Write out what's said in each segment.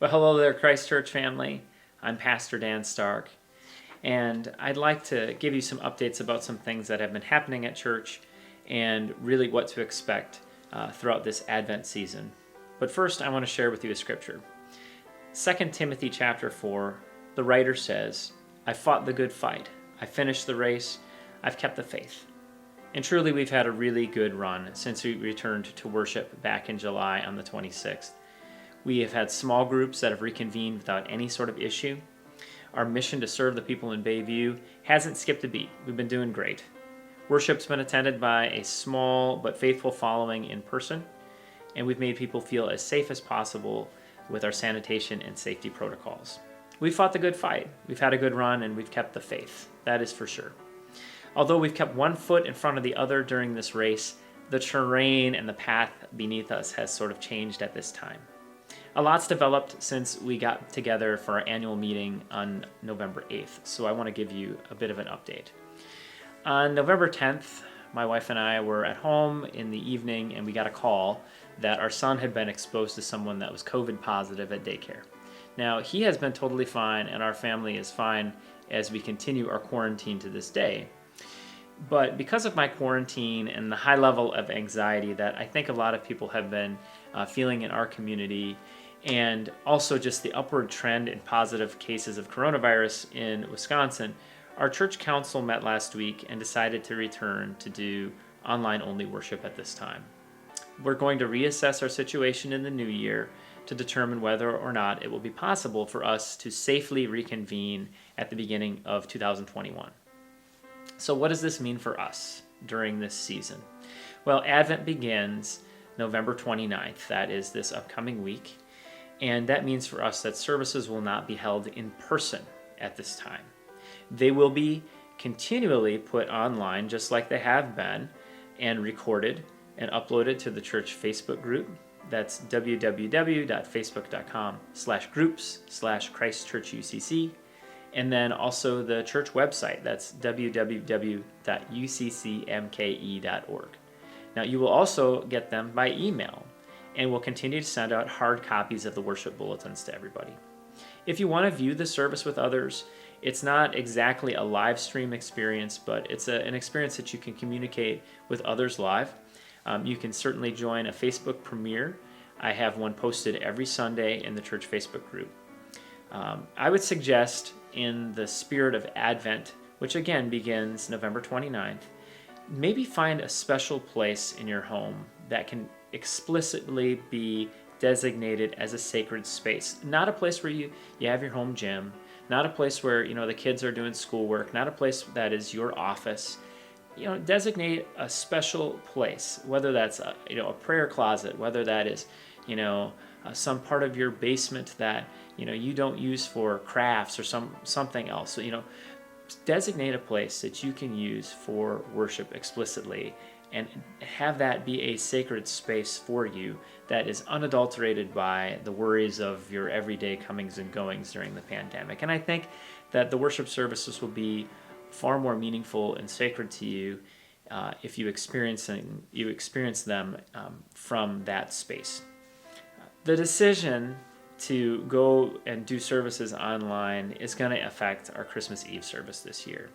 Well, hello there, Christ Church family. I'm Pastor Dan Stark, and I'd like to give you some updates about some things that have been happening at church and really what to expect throughout this Advent season. But first, I want to share with you a scripture. 2 Timothy chapter 4, the writer says, "I fought the good fight. I finished the race. I've kept the faith." And truly, we've had a really good run since we returned to worship back in July on the 26th. We have had small groups that have reconvened without any sort of issue. Our mission to serve the people in Bayview hasn't skipped a beat. We've been doing great. Worship's been attended by a small but faithful following in person, and we've made people feel as safe as possible with our sanitation and safety protocols. We fought the good fight. We've had a good run, and we've kept the faith. That is for sure. Although we've kept one foot in front of the other during this race, the terrain and the path beneath us has sort of changed at this time. A lot's developed since we got together for our annual meeting on November 8th, so I want to give you a bit of an update. On November 10th, my wife and I were at home in the evening, and we got a call that our son had been exposed to someone that was COVID positive at daycare. Now, he has been totally fine, and our family is fine as we continue our quarantine to this day. But because of my quarantine and the high level of anxiety that I think a lot of people have been feeling in our community, and also just the upward trend in positive cases of coronavirus in Wisconsin, our church council met last week and decided to return to do online-only worship at this time. We're going to reassess our situation in the new year to determine whether or not it will be possible for us to safely reconvene at the beginning of 2021. So what does this mean for us during this season? Well, Advent begins November 29th. That is this upcoming week. And that means for us that services will not be held in person at this time. They will be continually put online just like they have been, and recorded and uploaded to the church Facebook group. That's www.facebook.com/groups/Christ Church UCC. And then also the church website. That's www.uccmke.org. Now, you will also get them by email, and we'll continue to send out hard copies of the worship bulletins to everybody. If you want to view the service with others, it's not exactly a live stream experience, but it's an experience that you can communicate with others live. You can certainly join a Facebook premiere. I have one posted every Sunday in the church Facebook group. I would suggest, in the spirit of Advent, which again begins November 29th, maybe find a special place in your home that can explicitly be designated as a sacred space. Not a place where you have your home gym, not a place where the kids are doing schoolwork, not a place that is your office. Designate a special place, whether that's a prayer closet, whether that is some part of your basement that you don't use for crafts or something else. So designate a place that you can use for worship explicitly, and have that be a sacred space for you that is unadulterated by the worries of your everyday comings and goings during the pandemic. And I think that the worship services will be far more meaningful and sacred to you if you experience them from that space. The decision to go and do services online is going to affect our Christmas Eve service this year.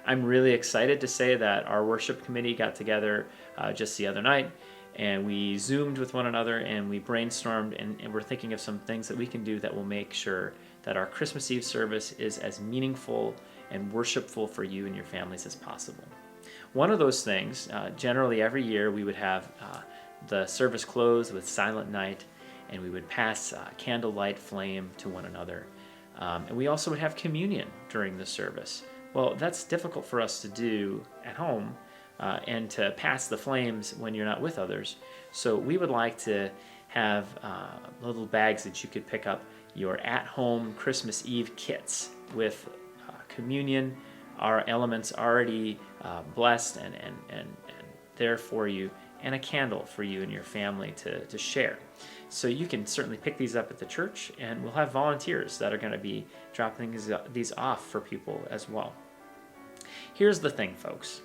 I'm really excited to say that our worship committee got together just the other night, and we Zoomed with one another, and we brainstormed, and we're thinking of some things that we can do that will make sure that our Christmas Eve service is as meaningful and worshipful for you and your families as possible. One of those things, generally every year, we would have the service close with Silent Night, and we would pass candlelight flame to one another. And we also would have communion during the service. Well, that's difficult for us to do at home and to pass the flames when you're not with others. So we would like to have little bags that you could pick up your at-home Christmas Eve kits with communion, our elements already blessed and there for you, and a candle for you and your family to share. So you can certainly pick these up at the church, and we'll have volunteers that are going to be dropping these off for people as well. Here's the thing, folks.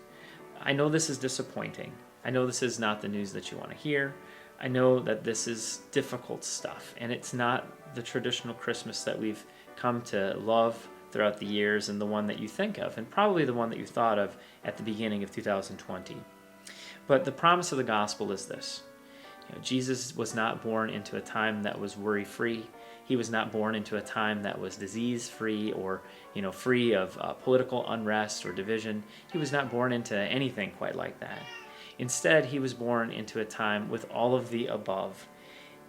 I know this is disappointing. I know this is not the news that you want to hear. I know that this is difficult stuff, and it's not the traditional Christmas that we've come to love throughout the years and the one that you think of, and probably the one that you thought of at the beginning of 2020. But the promise of the gospel is this. Jesus was not born into a time that was worry-free. He was not born into a time that was disease-free or, free of political unrest or division. He was not born into anything quite like that. Instead, he was born into a time with all of the above.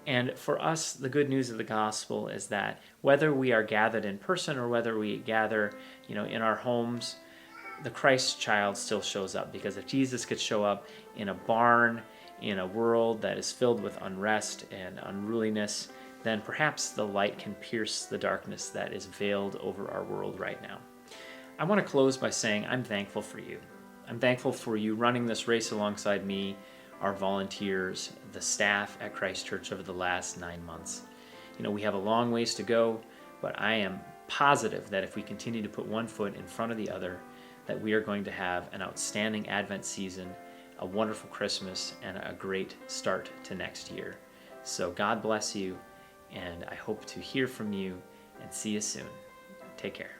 And for us, the good news of the gospel is that whether we are gathered in person or whether we gather, in our homes, the Christ child still shows up. Because if Jesus could show up in a barn, in a world that is filled with unrest and unruliness, then perhaps the light can pierce the darkness that is veiled over our world right now. I want to close by saying I'm thankful for you. I'm thankful for you running this race alongside me, our volunteers, the staff at Christ Church over the last 9 months. We have a long ways to go, but I am positive that if we continue to put one foot in front of the other, that we are going to have an outstanding Advent season, a wonderful Christmas, and a great start to next year. So God bless you, and I hope to hear from you and see you soon. Take care.